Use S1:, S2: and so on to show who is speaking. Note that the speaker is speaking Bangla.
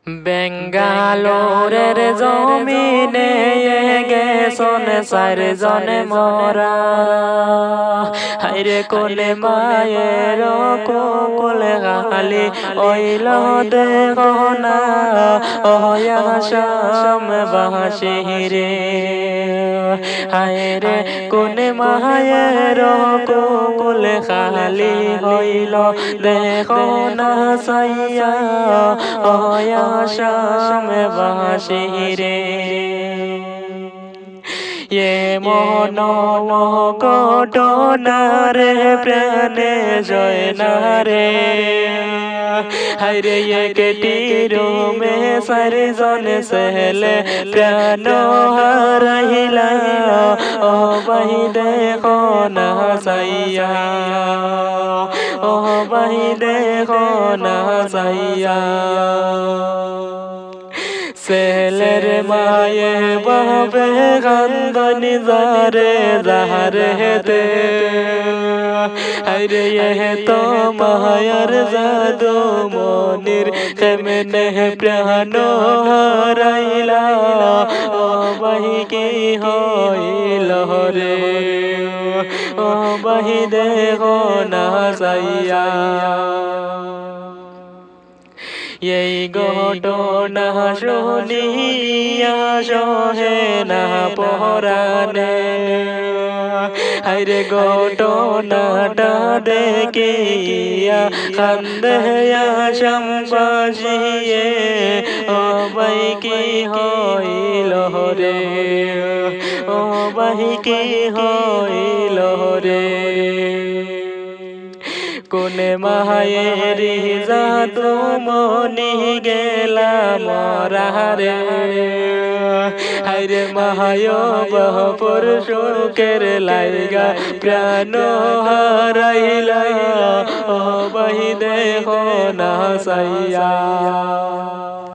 S1: বেঙ্গালোরের জমিনে গেছন চারজন মরা, হাইরে কোনে মায়ের কোল গালি ওইল দেখো না অয়াসাম বাসিরে। হায়রে কোনে মায়ের কোল খালি হইল দেখো না সাইয়া অয়াসাম বাসিরে। এ মন ঘটনারে প্রাণে জয় না রে। হায়রে একটি রুমে চারজন ছেলে প্রাণ হারাইলা ও ভাই দেখো না চাইয়া, ও ভাই দেখো না চাইয়া। ছেলের মায়ে বাপে কান্দনি যারে যাহারে হেতে, হায়রে তো মায়ার জাদু মনির কেমনে প্রাণ হারাইলা ও বাহি কি হইল রে, ও বাহি দেখো না যাইয়া। এই ঘটনা শুনিয়া সহে না পরাণে, হায়রে ঘটনাটা দেখিয়া কান্দে আসামবাসিয়ে ও ভাই কি হইল রে, ও ভাই কি হইল রে। কোনে মায়েরি জাদু মনি গেলা মরা রে। হায়রে মায় বাপর সুখের লাইগা প্রাণ হারাইলা ও ভাই দেখো না চাইয়া।